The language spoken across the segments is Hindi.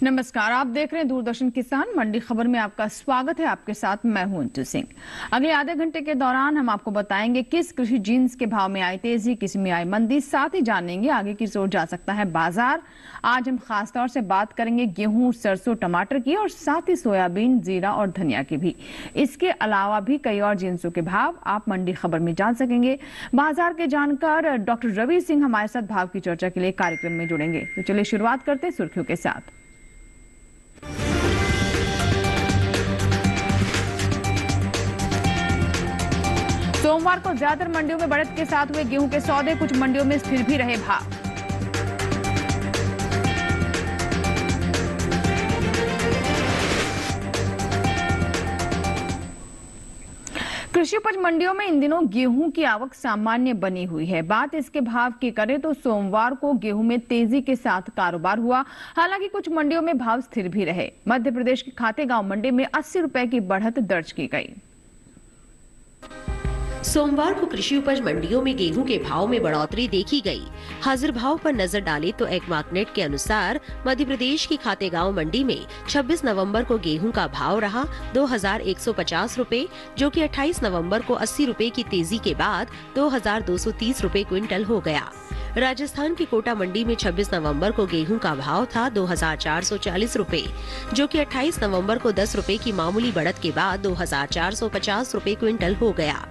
नमस्कार, आप देख रहे हैं दूरदर्शन किसान मंडी खबर में आपका स्वागत है। आपके साथ मैं हूं अंजू सिंह। अगले आधे घंटे के दौरान हम आपको बताएंगे किस कृषि जीन्स के भाव में आई तेजी, किस में आई मंदी, साथ ही जानेंगे आगे किस ओर जा सकता है बाजार। आज हम खास तौर से बात करेंगे गेहूं, सरसों, टमाटर की और साथ ही सोयाबीन, जीरा और धनिया की भी। इसके अलावा भी कई और जिन्सों के भाव आप मंडी खबर में जान सकेंगे। बाजार के जानकार डॉक्टर रवि सिंह हमारे साथ भाव की चर्चा के लिए कार्यक्रम में जुड़ेंगे। तो चलिए शुरुआत करते हैं सुर्खियों के साथ। सोमवार को ज्यादातर मंडियों में बढ़त के साथ हुए गेहूं के सौदे, कुछ मंडियों में स्थिर भी रहे भाव। कृषि उपज मंडियों में इन दिनों गेहूं की आवक सामान्य बनी हुई है। बात इसके भाव की करें तो सोमवार को गेहूं में तेजी के साथ कारोबार हुआ। हालांकि कुछ मंडियों में भाव स्थिर भी रहे। मध्य प्रदेश के खातेगांव मंडी में 80 रुपए की बढ़त दर्ज की गई। सोमवार को कृषि उपज मंडियों में गेहूं के भाव में बढ़ोतरी देखी गई। हाजिर भाव पर नजर डालें तो एग्मार्कनेट के अनुसार मध्य प्रदेश की खातेगांव मंडी में 26 नवंबर को गेहूं का भाव रहा 2150 रुपए, जो कि 28 नवंबर को 80 रुपए की तेजी के बाद 2230 रुपए क्विंटल हो गया। राजस्थान की कोटा मंडी में 26 नवंबर को गेहूं का भाव था 2440 रुपए, जो कि 28 नवंबर को 10 रुपए की मामूली बढ़त के बाद 2450 रुपए क्विंटल हो गया।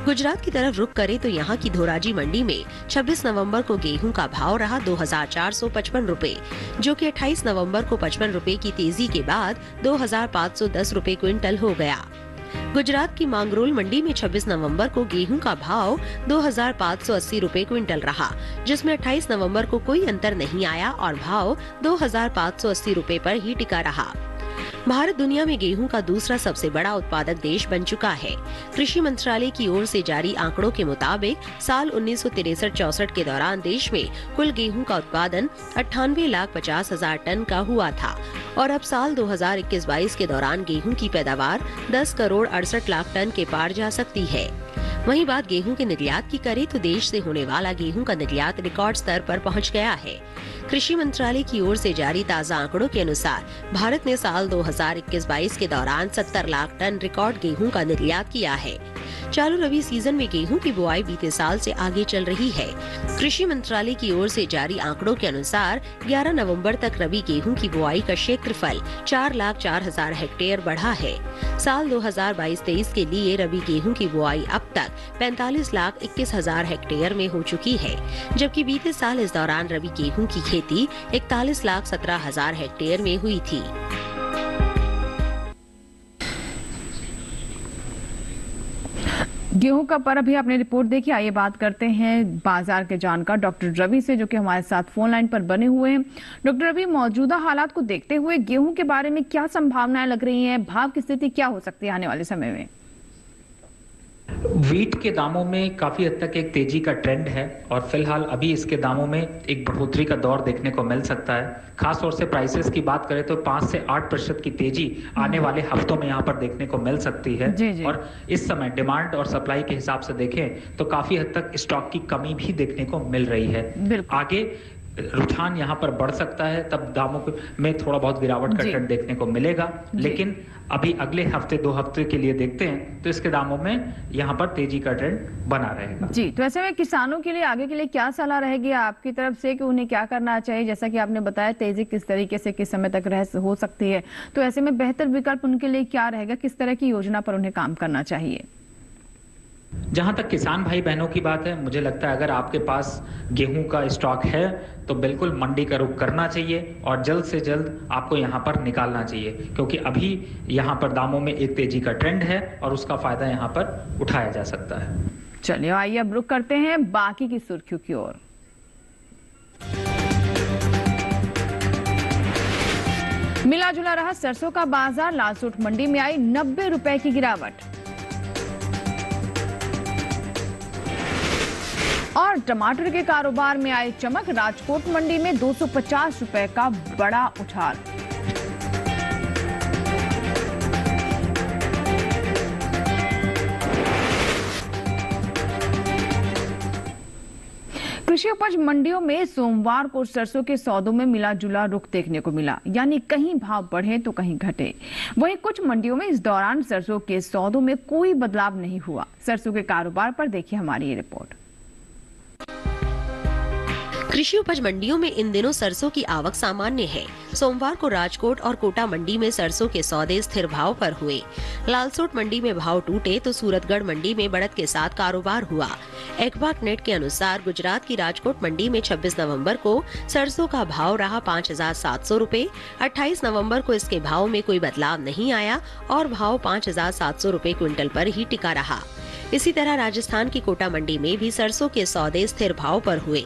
गुजरात की तरफ रुख करें तो यहाँ की धोराजी मंडी में 26 नवंबर को गेहूं का भाव रहा 2455 रुपए, जो कि 28 नवंबर को 55 रुपए की तेजी के बाद 2510 रुपए क्विंटल हो गया। गुजरात की मांगरोल मंडी में 26 नवंबर को गेहूं का भाव 2580 रुपए क्विंटल रहा, जिसमें 28 नवंबर को कोई अंतर नहीं आया और भाव 2580 रुपए पर ही टिका रहा। भारत दुनिया में गेहूं का दूसरा सबसे बड़ा उत्पादक देश बन चुका है। कृषि मंत्रालय की ओर से जारी आंकड़ों के मुताबिक साल 1963-64 के दौरान देश में कुल गेहूं का उत्पादन 98,50,000 टन का हुआ था और अब साल 2021-22 के दौरान गेहूं की पैदावार 10 करोड़ 68 लाख टन के पार जा सकती है। वहीं बात गेहूं के निर्यात की करें तो देश से होने वाला गेहूं का निर्यात रिकॉर्ड स्तर पर पहुंच गया है। कृषि मंत्रालय की ओर से जारी ताज़ा आंकड़ों के अनुसार भारत ने साल 2021-22 के दौरान 70 लाख टन रिकॉर्ड गेहूं का निर्यात किया है। चालू रबी सीजन में गेहूं की बुआई बीते साल से आगे चल रही है। कृषि मंत्रालय की ओर से जारी आंकड़ों के अनुसार 11 नवंबर तक रबी गेहूं की बुआई का क्षेत्रफल 4,04,000 हेक्टेयर बढ़ा है। साल 2022-23 के लिए रबी गेहूं की बुआई अब तक 45,21,000 हेक्टेयर में हो चुकी है, जबकि बीते साल इस दौरान रबी गेहूं की खेती 41,17,000 हेक्टेयर में हुई थी। गेहूं का पर अभी आपने रिपोर्ट देखी। आइए बात करते हैं बाजार के जानकार डॉक्टर रवि से, जो कि हमारे साथ फोन लाइन पर बने हुए हैं। डॉक्टर रवि, मौजूदा हालात को देखते हुए गेहूं के बारे में क्या संभावनाएं लग रही हैं? भाव की स्थिति क्या हो सकती है आने वाले समय में? वीट के दामों में काफी हद तक एक तेजी का ट्रेंड है और फिलहाल अभी इसके दामों में एक बढ़ोतरी का दौर देखने को मिल सकता है। खास तौर से प्राइसेस की बात करें तो 5 से 8% की तेजी आने वाले हफ्तों में यहाँ पर देखने को मिल सकती है। जी। और इस समय डिमांड और सप्लाई के हिसाब से देखें तो काफी हद तक स्टॉक की कमी भी देखने को मिल रही है। आगे रुझान यहाँ पर बढ़ सकता है, तब दामों में थोड़ा बहुत गिरावट का ट्रेंड देखने को मिलेगा। लेकिन अभी अगले हफ्ते 2 हफ्ते के लिए देखते हैं तो इसके दामों में यहाँ पर तेजी का ट्रेंड बना रहेगा। जी, तो ऐसे में किसानों के लिए आगे के लिए क्या सलाह रहेगी आपकी तरफ से कि उन्हें क्या करना चाहिए? जैसा कि आपने बताया तेजी किस तरीके से किस समय तक हो सकती है, तो ऐसे में बेहतर विकल्प उनके लिए क्या रहेगा? किस तरह की योजना पर उन्हें काम करना चाहिए? जहां तक किसान भाई बहनों की बात है, मुझे लगता है अगर आपके पास गेहूं का स्टॉक है तो बिल्कुल मंडी का रुख करना चाहिए और जल्द से जल्द आपको यहां पर निकालना चाहिए, क्योंकि अभी यहां पर दामों में एक तेजी का ट्रेंड है और उसका फायदा यहां पर उठाया जा सकता है। चलिए आइए अब रुख करते हैं बाकी की सुर्खियों की ओर। मिला जुला रहा सरसों का बाजार, लालसोट मंडी में आई 90 रुपए की गिरावट। और टमाटर के कारोबार में आई चमक, राजकोट मंडी में 250 रुपए का बड़ा उछाल। कृषि उपज मंडियों में सोमवार को सरसों के सौदों में मिला जुला रुख देखने को मिला, यानी कहीं भाव बढ़े तो कहीं घटे। वहीं कुछ मंडियों में इस दौरान सरसों के सौदों में कोई बदलाव नहीं हुआ। सरसों के कारोबार पर देखिए हमारी ये रिपोर्ट। कृषि उपज मंडियों में इन दिनों सरसों की आवक सामान्य है। सोमवार को राजकोट और कोटा मंडी में सरसों के सौदे स्थिर भाव पर हुए। लालसोट मंडी में भाव टूटे तो सूरतगढ़ मंडी में बढ़त के साथ कारोबार हुआ। एक्वाक नेट के अनुसार गुजरात की राजकोट मंडी में 26 नवंबर को सरसों का भाव रहा 5,700 रूपए। 28 नवंबर को इसके भाव में कोई बदलाव नहीं आया और भाव 5,700 रूपए क्विंटल पर ही टिका रहा। इसी तरह राजस्थान की कोटा मंडी में भी सरसों के सौदे स्थिर भाव पर हुए।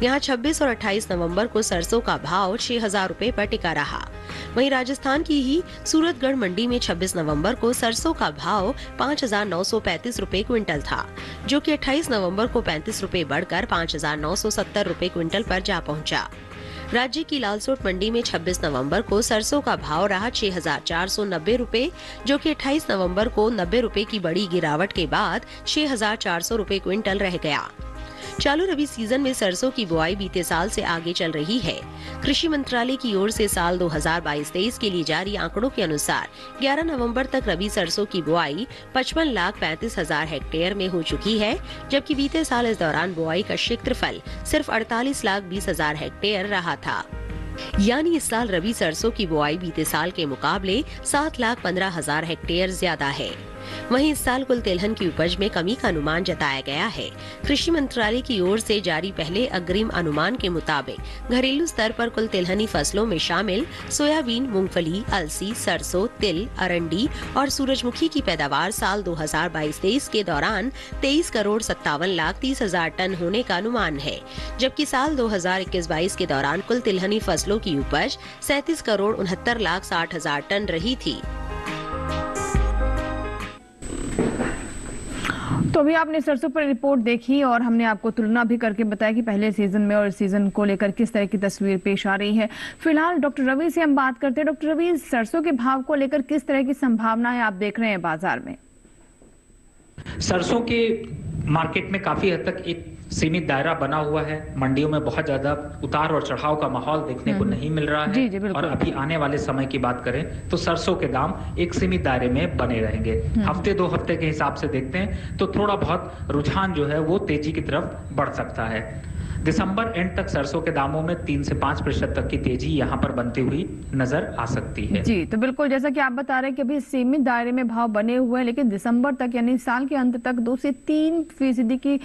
यहाँ 26 और 28 नवंबर को सरसों का भाव 6,000 रूपए पर टिका रहा। वहीं राजस्थान की ही सूरतगढ़ मंडी में 26 नवंबर को सरसों का भाव 5,935 रूपए क्विंटल था, जो कि 28 नवंबर को 35 रूपए बढ़कर 5,970 रूपए क्विंटल पर जा पहुंचा। राज्य की लालसोट मंडी में 26 नवंबर को सरसों का भाव रहा 6,490 रूपए, जो कि 28 नवंबर को 90 रूपए की बड़ी गिरावट के बाद 6,400 रूपए क्विंटल रह गया। चालू रबी सीजन में सरसों की बुआई बीते साल से आगे चल रही है। कृषि मंत्रालय की ओर से साल 2022-23 के लिए जारी आंकड़ों के अनुसार 11 नवंबर तक रबी सरसों की बुआई 55,35,000 हेक्टेयर में हो चुकी है, जबकि बीते साल इस दौरान बुआई का क्षेत्रफल सिर्फ 48,20,000 हेक्टेयर रहा था। यानी इस साल रबी सरसों की बुआई बीते साल के मुकाबले 7,15,000 हेक्टेयर ज्यादा है। वहीं इस साल कुल तिलहन की उपज में कमी का अनुमान जताया गया है। कृषि मंत्रालय की ओर से जारी पहले अग्रिम अनुमान के मुताबिक घरेलू स्तर पर कुल तिलहनी फसलों में शामिल सोयाबीन, मूंगफली, अलसी, सरसों, तिल, अरंडी और सूरजमुखी की पैदावार साल 2022-23 के दौरान 23,57,30,000 टन होने का अनुमान है, जबकि साल 2021-22 के दौरान कुल तिलहनी फसलों की उपज 37,69,60,000 टन रही थी। तो अभी आपने सरसों पर रिपोर्ट देखी और हमने आपको तुलना भी करके बताया कि पहले सीजन में और सीजन को लेकर किस तरह की तस्वीर पेश आ रही है। फिलहाल डॉक्टर रवि से हम बात करते हैं। डॉक्टर रवि, सरसों के भाव को लेकर किस तरह की संभावनाएं आप देख रहे हैं बाजार में? सरसों के मार्केट में काफी हद तक एक सीमित दायरा बना हुआ है। मंडियों में बहुत ज्यादा उतार और चढ़ाव का माहौल देखने को नहीं मिल रहा है। जी, और अभी आने वाले समय की बात करें तो सरसों के दाम एक सीमित दायरे में बने रहेंगे। हफ्ते 2 हफ्ते के हिसाब से देखते हैं तो थोड़ा बहुत रुझान जो है वो तेजी की तरफ बढ़ सकता है। दिसंबर एंड तक सरसों के दामों में 3 से 5% तक की तेजी यहाँ पर बनती हुई नजर आ सकती है। जी, तो बिल्कुल जैसा कि आप बता रहे हैं कि अभी सीमित दायरे में भाव बने हुए हैं, लेकिन दिसंबर तक यानी साल के अंत तक 2 से 3% की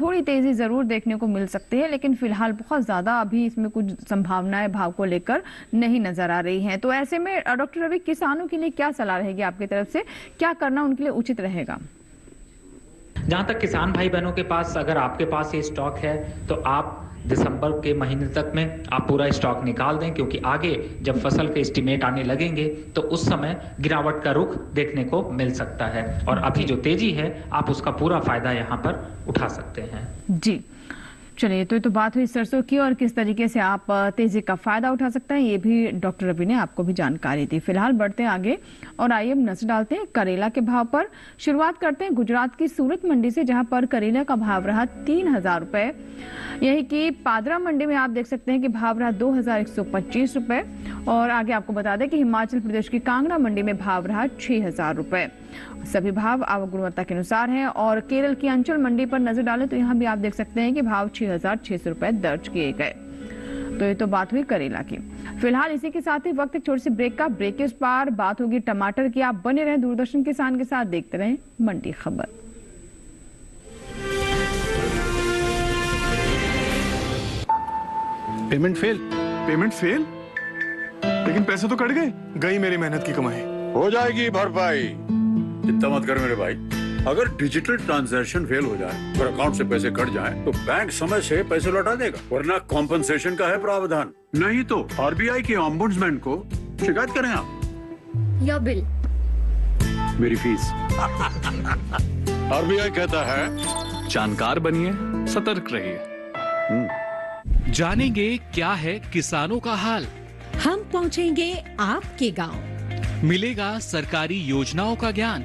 थोड़ी तेजी जरूर देखने को मिल सकती है, लेकिन फिलहाल बहुत ज्यादा अभी इसमें कुछ संभावनाएं भाव को लेकर नहीं नजर आ रही हैं। तो ऐसे में डॉक्टर रवि, किसानों के लिए क्या सलाह रहेगी आपकी तरफ से, क्या करना उनके लिए उचित रहेगा? जहां तक किसान भाई बहनों के पास, अगर आपके पास ये स्टॉक है तो आप दिसंबर के महीने तक में आप पूरा स्टॉक निकाल दें, क्योंकि आगे जब फसल के एस्टीमेट आने लगेंगे तो उस समय गिरावट का रुख देखने को मिल सकता है और अभी जो तेजी है आप उसका पूरा फायदा यहाँ पर उठा सकते हैं। जी, चलिए, तो बात हुई सरसों की और किस तरीके से आप तेजी का फायदा उठा सकते हैं, ये भी डॉक्टर रवि ने आपको भी जानकारी दी। फिलहाल बढ़ते हैं आगे और आइए नजर डालते हैं करेला के भाव पर। शुरुआत करते हैं गुजरात की सूरत मंडी से, जहां पर करेला का भाव रहा 3,000 रुपए। यही कि पादरा मंडी में आप देख सकते हैं कि भाव रहा 2,125 रुपए। और आगे आपको बता दें कि हिमाचल प्रदेश की कांगड़ा मंडी में भाव रहा 6,000 रुपए। सभी भाव आवक गुणवत्ता के अनुसार हैं। और केरल की अंचल मंडी पर नजर डालें तो यहाँ भी आप देख सकते हैं कि भाव 6,600 रुपए दर्ज किए गए। तो ये तो बात हुई करेला की। फिलहाल इसी के साथ ही वक्त एक छोटी सी ब्रेक का। ब्रेक के उस पार बात होगी टमाटर की। आप बने रहें दूरदर्शन किसान के साथ, देखते रहें मंडी खबर। Payment fail? लेकिन पैसे तो कट गए। गई मेरी मेहनत की कमाई। हो जाएगी भरपाई, चिंता मत कर मेरे भाई। अगर डिजिटल ट्रांजैक्शन फेल हो जाए और अकाउंट से पैसे कट जाएं, तो बैंक समय से पैसे लौटा देगा, वरना कॉम्पनसेशन का है प्रावधान। नहीं तो आरबीआई के ओम्बुड्समैन को शिकायत करें आप या बिल, मेरी फीस। आरबीआई कहता है जानकार बनिए, सतर्क रहिए। जानेंगे क्या है किसानों का हाल। हम पहुंचेंगे आपके गांव। मिलेगा सरकारी योजनाओं का ज्ञान।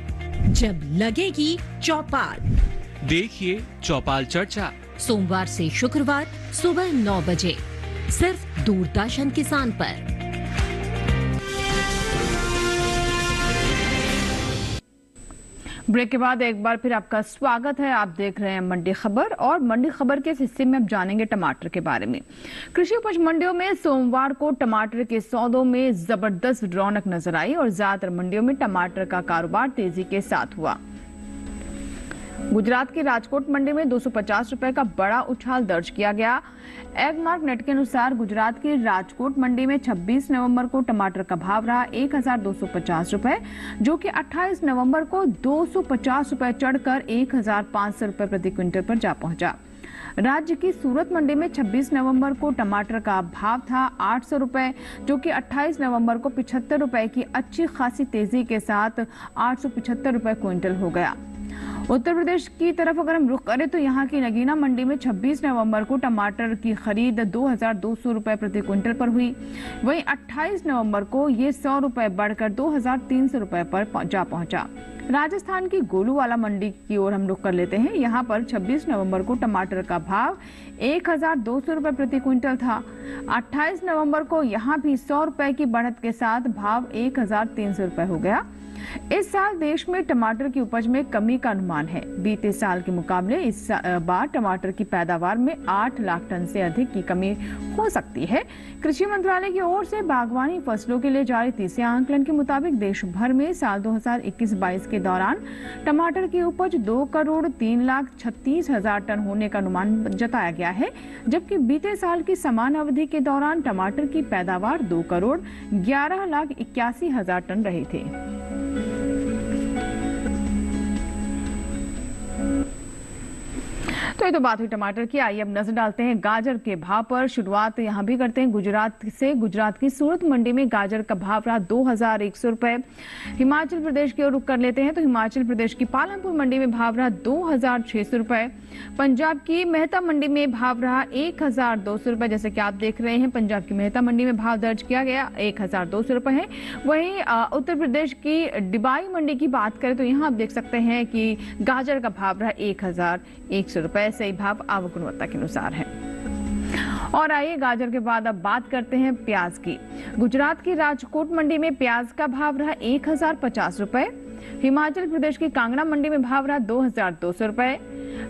जब लगेगी चौपाल, देखिए चौपाल चर्चा सोमवार से शुक्रवार सुबह 9 बजे सिर्फ दूरदर्शन किसान पर। ब्रेक के बाद एक बार फिर आपका स्वागत है। आप देख रहे हैं मंडी खबर और मंडी खबर के इस हिस्से में अब जानेंगे टमाटर के बारे में। कृषि उपज मंडियों में सोमवार को टमाटर के सौदों में जबरदस्त रौनक नजर आई और ज्यादातर मंडियों में टमाटर का कारोबार तेजी के साथ हुआ। गुजरात की राजकोट मंडी में 250 रुपए का बड़ा उछाल दर्ज किया गया। एगमार्क नेट के अनुसार गुजरात की राजकोट मंडी में 26 नवंबर को टमाटर का भाव रहा 1250 रुपए, जो कि 28 नवंबर को 250 रुपए चढ़कर 1500 रुपए प्रति क्विंटल पर जा पहुंचा। राज्य की सूरत मंडी में 26 नवंबर को टमाटर का भाव था 800 रुपए, जो कि 28 नवंबर को 75 रुपए की अच्छी खासी तेजी के साथ 875 रुपए क्विंटल हो गया। उत्तर प्रदेश की तरफ अगर हम रुख करें तो यहाँ की नगीना मंडी में 26 नवंबर को टमाटर की खरीद 2200 रुपए प्रति क्विंटल पर हुई। वहीं 28 नवंबर को ये 100 रुपए बढ़कर 2300 रुपए पर जा पहुंचा। राजस्थान की गोलूवाला मंडी की ओर हम रुख कर लेते हैं। यहाँ पर 26 नवंबर को टमाटर का भाव 1200 रुपए प्रति क्विंटल था। 28 नवंबर को यहाँ भी 100 रुपए की बढ़त के साथ भाव 1300 रुपए हो गया। इस साल देश में टमाटर की उपज में कमी का अनुमान है। बीते साल के मुकाबले इस बार टमाटर की पैदावार में 8 लाख टन से अधिक की कमी हो सकती है। कृषि मंत्रालय की ओर से बागवानी फसलों के लिए जारी तीसरे आंकलन के मुताबिक देश भर में साल 2021-22 के दौरान टमाटर की उपज 2,03,36,000 टन होने का अनुमान जताया गया है, जबकि बीते साल की समान अवधि के दौरान टमाटर की पैदावार 2,11,81,000 टन रही थी। तो ये तो बात हुई टमाटर की। आइए अब नजर डालते हैं गाजर के भाव पर। शुरुआत यहां भी करते हैं गुजरात से। गुजरात की सूरत मंडी में गाजर का भाव रहा 2100 रुपए। हिमाचल प्रदेश की ओर रुख कर लेते हैं तो हिमाचल प्रदेश की पालमपुर मंडी में भाव रहा 2600 रुपए। पंजाब की मेहता मंडी में भाव रहा 1200 रुपए। जैसे कि आप देख रहे हैं पंजाब की मेहता मंडी में भाव दर्ज किया गया 1200 रुपए है। वहीं उत्तर प्रदेश की डिबाई मंडी की बात करें तो यहाँ आप देख सकते हैं कि गाजर का भाव रहा 1100 रुपए। सही भाव आवक गुणवत्ता के अनुसार है। और आइए गाजर के बाद अब बात करते हैं प्याज की। गुजरात की राजकोट मंडी में प्याज का भाव रहा 1050 रुपए। हिमाचल प्रदेश की कांगड़ा मंडी में भाव रहा 2200 रुपए।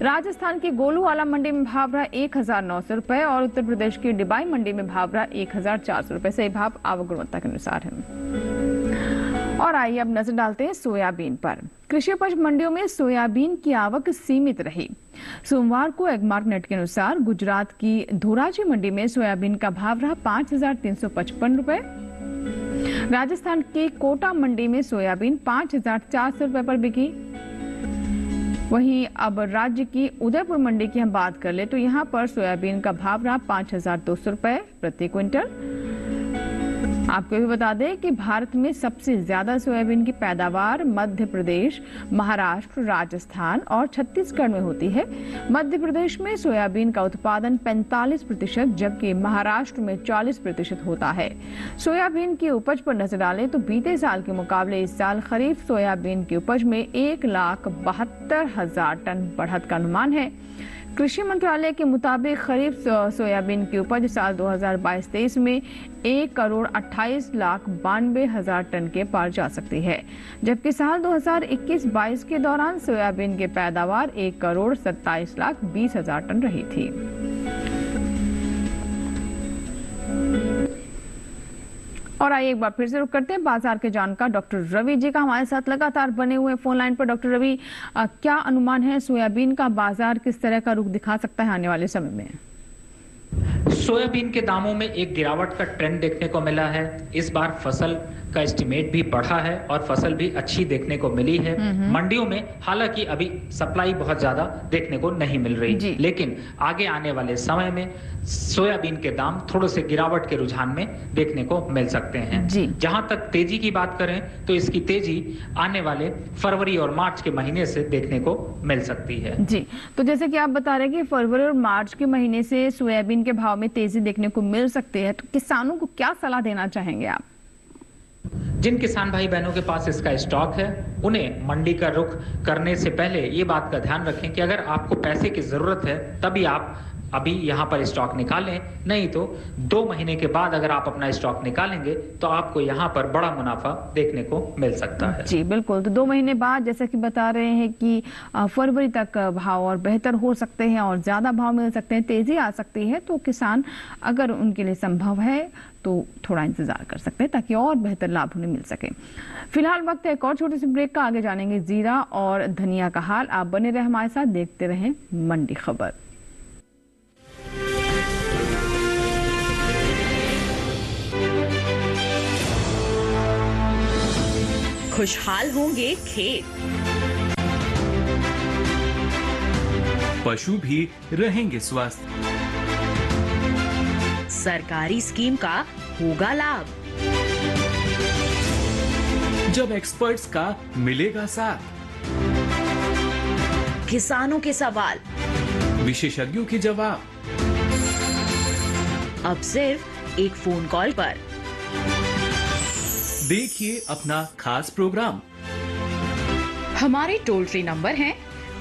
राजस्थान की गोलूवाला मंडी में भाव रहा 1900 रुपए और उत्तर प्रदेश की डिबाई मंडी में भाव रहा 1400 रुपए। सही भाव आवक गुणवत्ता के अनुसार है। और आइए अब नजर डालते हैं सोयाबीन पर। कृषि उपज मंडियों में सोयाबीन की आवक सीमित रही। सोमवार को एगमार्क नेट के अनुसार गुजरात की धोराजी मंडी में सोयाबीन का भाव रहा 5355 रुपए। राजस्थान की कोटा मंडी में सोयाबीन 5400 रुपए पर बिकी। वहीं अब राज्य की उदयपुर मंडी की हम बात कर ले तो यहाँ पर सोयाबीन का भाव रहा 5200 रुपए प्रति क्विंटल। आपको भी बता दें कि भारत में सबसे ज्यादा सोयाबीन की पैदावार मध्य प्रदेश, महाराष्ट्र, राजस्थान और छत्तीसगढ़ में होती है। मध्य प्रदेश में सोयाबीन का उत्पादन 45%, जबकि महाराष्ट्र में 40% होता है। सोयाबीन की उपज पर नजर डालें तो बीते साल के मुकाबले इस साल खरीफ सोयाबीन की उपज में 1,72,000 टन बढ़त का अनुमान है। कृषि मंत्रालय के मुताबिक खरीफ सोयाबीन की उपज साल 2022-23 में 1,28,92,000 टन के पार जा सकती है, जबकि साल 2021-22 के दौरान सोयाबीन की पैदावार 1,27,20,000 टन रही थी। और आइए एक बार फिर से रुक करते हैं बाजार के जानकार डॉक्टर रवि जी का हमारे साथ लगातार बने हुए फोन लाइन पर। डॉक्टर रवि, क्या अनुमान है सोयाबीन का बाजार किस तरह का रुख दिखा सकता है आने वाले समय में? सोयाबीन के दामों में एक गिरावट का ट्रेंड देखने को मिला है। इस बार फसल का एस्टिमेट भी बढ़ा है और फसल भी अच्छी देखने को मिली है। मंडियों में हालांकि अभी सप्लाई बहुत ज्यादा देखने को नहीं मिल रही, लेकिन आगे आने वाले समय में सोयाबीन के दाम थोड़े से गिरावट के रुझान में देखने को मिल सकते हैं। जहां तक तेजी की बात करें तो इसकी तेजी आने वाले फरवरी और मार्च के महीने से देखने को मिल सकती है। जी, तो जैसे कि आप बता रहे हैं कि फरवरी और मार्च के महीने से सोयाबीन के भाव में तेजी देखने को मिल सकती है, तो किसानों को क्या सलाह देना चाहेंगे आप? जिन किसान भाई बहनों के पास इसका स्टॉक है उन्हें मंडी का रुख करने से पहले ये बात का ध्यान रखें कि अगर आपको पैसे की जरूरत है तभी आप अभी यहाँ पर स्टॉक निकालें, नहीं तो 2 महीने के बाद अगर आप अपना स्टॉक निकालेंगे तो आपको यहाँ पर बड़ा मुनाफा देखने को मिल सकता है। जी बिल्कुल, तो 2 महीने बाद जैसा कि बता रहे हैं कि फरवरी तक भाव और बेहतर हो सकते हैं और ज्यादा भाव मिल सकते हैं, तेजी आ सकती है, तो किसान अगर उनके लिए संभव है तो थोड़ा इंतजार कर सकते हैं ताकि और बेहतर लाभ उन्हें मिल सके। फिलहाल वक्त है एक और छोटे से ब्रेक का, आगे जानेंगे जीरा और धनिया का हाल। आप बने रहे हमारे साथ, देखते रहें मंडी खबर। खुशहाल होंगे खेत, पशु भी रहेंगे स्वस्थ, सरकारी स्कीम का होगा लाभ, जब एक्सपर्ट्स का मिलेगा साथ, किसानों के सवाल, विशेषज्ञों के जवाब, अब सिर्फ एक फोन कॉल पर। देखिए अपना खास प्रोग्राम। हमारे टोल फ्री नंबर हैं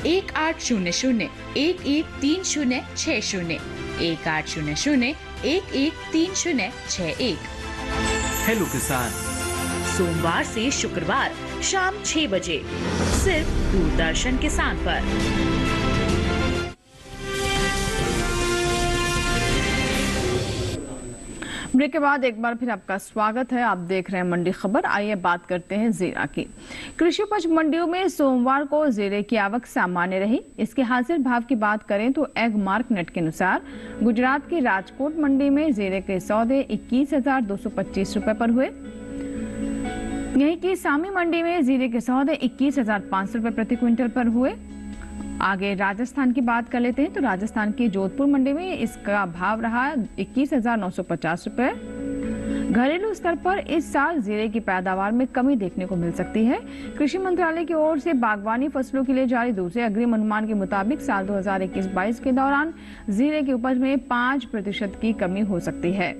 1800-113060, 1800-113061। हेलो किसान, सोमवार से शुक्रवार शाम 6 बजे सिर्फ दूरदर्शन किसान पर। ब्रेक के बाद एक बार फिर आपका स्वागत है। आप देख रहे हैं मंडी खबर। आइए बात करते हैं जीरा की। कृषि उपज मंडियों में सोमवार को जीरे की आवक सामान्य रही। इसके हाजिर भाव की बात करें तो एग मार्क नेट के अनुसार गुजरात की राजकोट मंडी में जीरे के सौदे 21,225 रुपए पर हुए। यहीं की सामी मंडी में जीरे के सौदे 21,500 रुपए प्रति क्विंटल पर हुए। आगे राजस्थान की बात कर लेते हैं तो राजस्थान की जोधपुर मंडी में इसका भाव रहा 21,950 रुपए। घरेलू स्तर पर इस साल जीरे की पैदावार में कमी देखने को मिल सकती है। कृषि मंत्रालय की ओर से बागवानी फसलों के लिए जारी दूसरे अग्रिम अनुमान के मुताबिक साल 2021-22 के दौरान जीरे की उपज में 5% की कमी हो सकती है।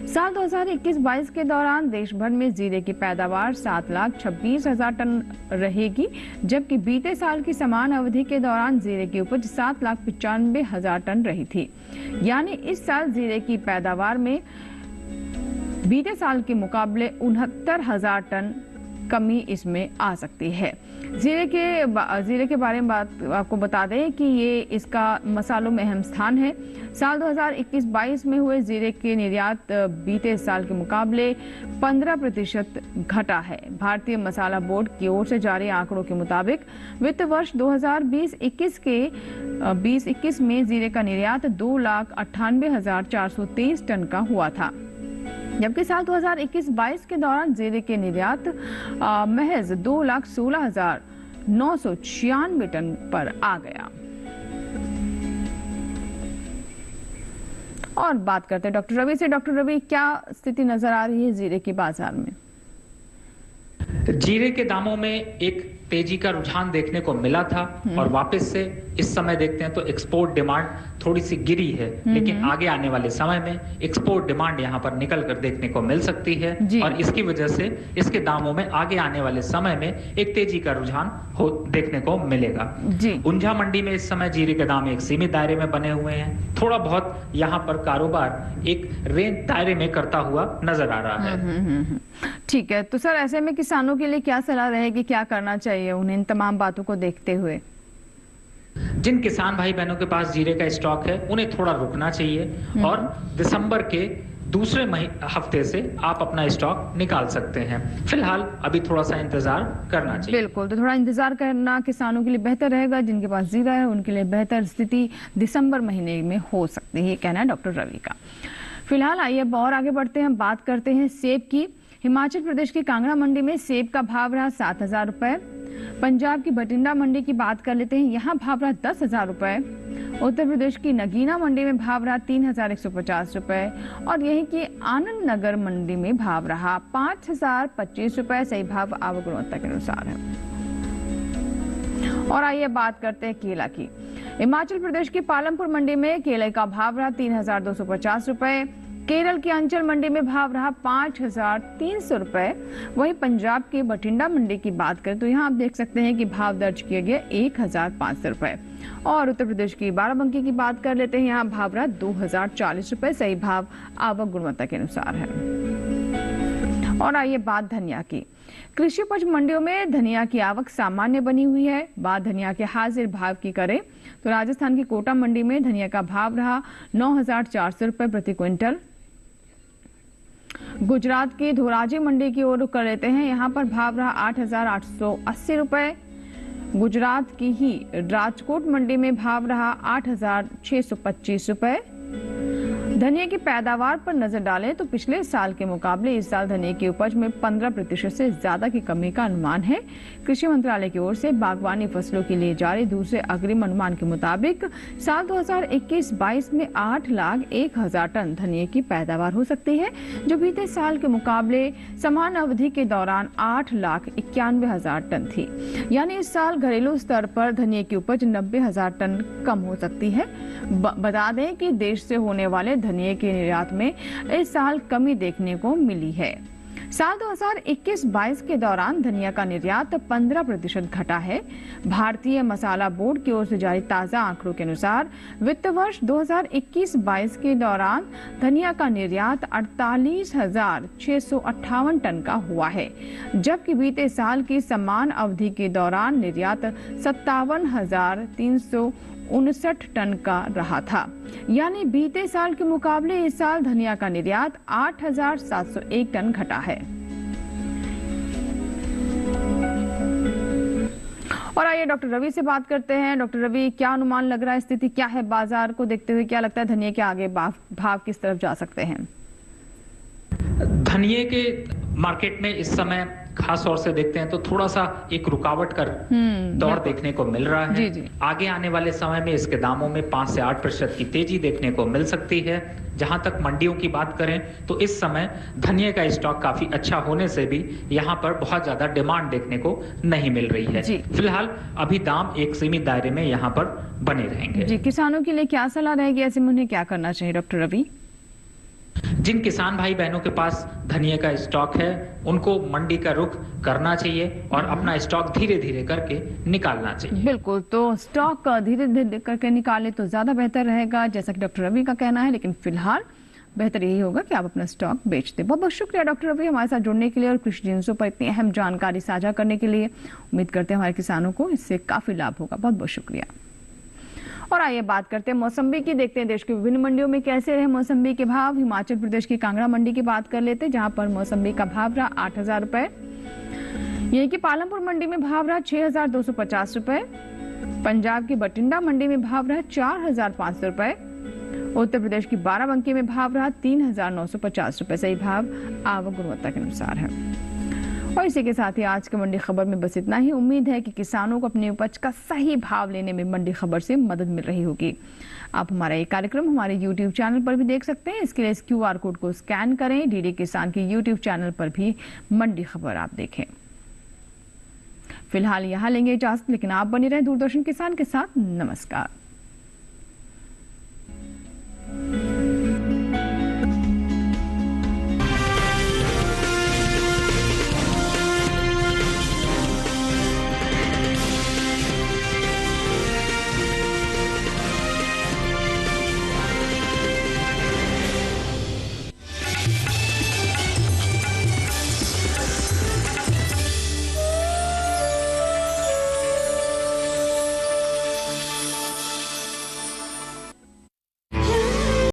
साल 2021-22 के दौरान देश भर में जीरे की पैदावार 7,26,000 टन रहेगी, जबकि बीते साल की समान अवधि के दौरान जीरे की उपज 7,95,000 टन रही थी। यानी इस साल जीरे की पैदावार में बीते साल के मुकाबले 69,000 टन कमी इसमें आ सकती है। जीरे के बारे में आपको बता दें कि ये इसका मसालों में अहम स्थान है। साल 2021-22 में हुए जीरे के निर्यात बीते साल के मुकाबले 15% घटा है। भारतीय मसाला बोर्ड की ओर से जारी आंकड़ों के मुताबिक वित्त वर्ष 2020-21 में जीरे का निर्यात 2,98,423 टन का हुआ था, जबकि साल 2021-22 के दौरान जीरे के निर्यात महज 2,16,996 टन पर आ गया। और बात करते हैं डॉक्टर रवि से। डॉक्टर रवि, क्या स्थिति नजर आ रही है जीरे के बाजार में? जीरे के दामों में एक तेजी का रुझान देखने को मिला था और वापस से इस समय देखते हैं तो एक्सपोर्ट डिमांड थोड़ी सी गिरी है, लेकिन आगे आने वाले समय में एक्सपोर्ट डिमांड यहाँ पर निकल कर देखने को मिल सकती है और इसकी वजह से इसके दामों में आगे आने वाले समय में एक तेजी का रुझान देखने को मिलेगा। ऊंझा मंडी में इस समय जीरे के दाम एक सीमित दायरे में बने हुए हैं। थोड़ा बहुत यहाँ पर कारोबार एक रेंज दायरे में करता हुआ नजर आ रहा है। ठीक है, तो सर ऐसे में किसानों के लिए क्या सलाह रहेगी, क्या करना चाहिए उन्हें इन तमाम बातों को देखते हुए? जिन किसान भाई बहनों के पास जीरे का स्टॉक है उन्हें थोड़ा रुकना चाहिए और दिसंबर के दूसरे हफ्ते से आप अपना स्टॉक निकाल सकते हैं। फिलहाल अभी थोड़ा सा इंतजार करना चाहिए। बिल्कुल, तो थोड़ा इंतजार करना किसानों के लिए बेहतर रहेगा। जिनके पास जीरा है उनके लिए बेहतर स्थिति दिसंबर महीने में हो सकती है, कहना है डॉक्टर रवि का। फिलहाल आइए अब और आगे बढ़ते हैं, बात करते हैं सेब की। हिमाचल प्रदेश की कांगड़ा मंडी में सेब का भाव रहा 7,000 रुपए। पंजाब की बठिंडा मंडी की बात कर लेते हैं, यहाँ भाव रहा 10,000 रुपए। उत्तर प्रदेश की नगीना मंडी में भाव रहा 3,150 रुपए और यहीं की आनंद नगर मंडी में भाव रहा 5,025 रुपए। सही भाव आवक गुणवत्ता के अनुसार है। और आइए बात करते हैं केला की। हिमाचल प्रदेश की पालमपुर मंडी में केले का भाव रहा 3,250 रुपए। केरल की अंचल मंडी में भाव रहा 5,300 रुपए। वहीं पंजाब के बठिंडा मंडी की बात करें तो यहाँ आप देख सकते हैं कि भाव दर्ज किए गए 1,500 रुपए। और उत्तर प्रदेश की बाराबंकी की बात कर लेते हैं, यहाँ भाव रहा 2,040 रुपए। सही भाव आवक गुणवत्ता के अनुसार है। और आइए बात धनिया की। कृषि उपज मंडियों में धनिया की आवक सामान्य बनी हुई है। बात धनिया के हाजिर भाव की करें तो राजस्थान की कोटा मंडी में धनिया का भाव रहा 9,400 रुपए प्रति क्विंटल। गुजरात की धोराजी मंडी की ओर कर लेते हैं, यहाँ पर भाव रहा 8,880 रुपए। गुजरात की ही राजकोट मंडी में भाव रहा 8,625 रुपए। धनिया की पैदावार पर नजर डालें तो पिछले साल के मुकाबले इस साल धनिया की उपज में 15% से ज्यादा की कमी का अनुमान है। कृषि मंत्रालय की ओर से बागवानी फसलों के लिए जारी दूसरे अग्रिम अनुमान के मुताबिक साल 2021-22 में 8,01,000 टन धनिया की पैदावार हो सकती है, जो बीते साल के मुकाबले समान अवधि के दौरान 8,91,000 टन थी। यानी इस साल घरेलू स्तर पर धनिया की उपज 90,000 टन कम हो सकती है। बता दें कि देश से होने वाले धनिया के निर्यात में इस साल कमी देखने को मिली है। साल 2021-22 के दौरान धनिया का निर्यात 15% घटा है। भारतीय मसाला बोर्ड की ओर से जारी ताजा आंकड़ों के अनुसार वित्त वर्ष 2021-22 के दौरान धनिया का निर्यात 48,658 टन का हुआ है, जबकि बीते साल की समान अवधि के दौरान निर्यात 57,359 टन का रहा था। यानी बीते साल के मुकाबले इस साल धनिया का निर्यात 8,701 टन घटा है। और आइए डॉक्टर रवि से बात करते हैं। डॉक्टर रवि, क्या अनुमान लग रहा है, स्थिति क्या है बाजार को देखते हुए? क्या लगता है धनिया के आगे भाव किस तरफ जा सकते हैं? धनिया के मार्केट में इस समय खास तौर से देखते हैं तो थोड़ा सा एक रुकावट का दौर देखने को मिल रहा है। जी। आगे आने वाले समय में इसके दामों में 5 से 8% की तेजी देखने को मिल सकती है। जहां तक मंडियों की बात करें तो इस समय धनिया का स्टॉक काफी अच्छा होने से भी यहाँ पर बहुत ज्यादा डिमांड देखने को नहीं मिल रही है। फिलहाल अभी दाम एक सीमित दायरे में यहाँ पर बने रहेंगे। जी, किसानों के लिए क्या सलाह रहेगी, ऐसे में उन्हें क्या करना चाहिए डॉक्टर रवि? जिन किसान भाई बहनों के पास धनिया का स्टॉक है उनको मंडी का रुख करना चाहिए और अपना स्टॉक धीरे धीरे करके निकालना चाहिए। बिल्कुल, तो स्टॉक धीरे धीरे करके निकाले तो ज्यादा बेहतर रहेगा, जैसा कि डॉक्टर रवि का कहना है। लेकिन फिलहाल बेहतर यही होगा कि आप अपना स्टॉक बेच दें। बहुत बहुत शुक्रिया डॉक्टर रवि हमारे साथ जुड़ने के लिए और कृषि जिन्सों पर इतनी अहम जानकारी साझा करने के लिए। उम्मीद करते हैं हमारे किसानों को इससे काफी लाभ होगा। बहुत बहुत शुक्रिया। और आइए बात करते हैं मौसम्बी की। देखते हैं देश की विभिन्न मंडियों में कैसे रहे मौसम्बी के भाव। हिमाचल प्रदेश की कांगड़ा मंडी की बात कर लेते हैं, जहां पर मौसम्बी का भाव रहा 8,000 रुपए। यहीं की पालमपुर मंडी में भाव रहा 6,250 रुपए। पंजाब की बठिंडा मंडी में भाव रहा 4,500 रुपए। उत्तर प्रदेश की बाराबंकी में भाव रहा 3,950 रुपए। सही भाव आवक गुणवत्ता के अनुसार है। और इसी के साथ ही आज के मंडी खबर में बस इतना ही। उम्मीद है कि किसानों को अपनी उपज का सही भाव लेने में मंडी खबर से मदद मिल रही होगी। आप हमारा ये कार्यक्रम हमारे YouTube चैनल पर भी देख सकते हैं। इसके लिए इस QR कोड को स्कैन करें। डीडी किसान के YouTube चैनल पर भी मंडी खबर आप देखें। फिलहाल यहाँ लेंगे इजाजत, लेकिन आप बने रहें दूरदर्शन किसान के साथ। नमस्कार।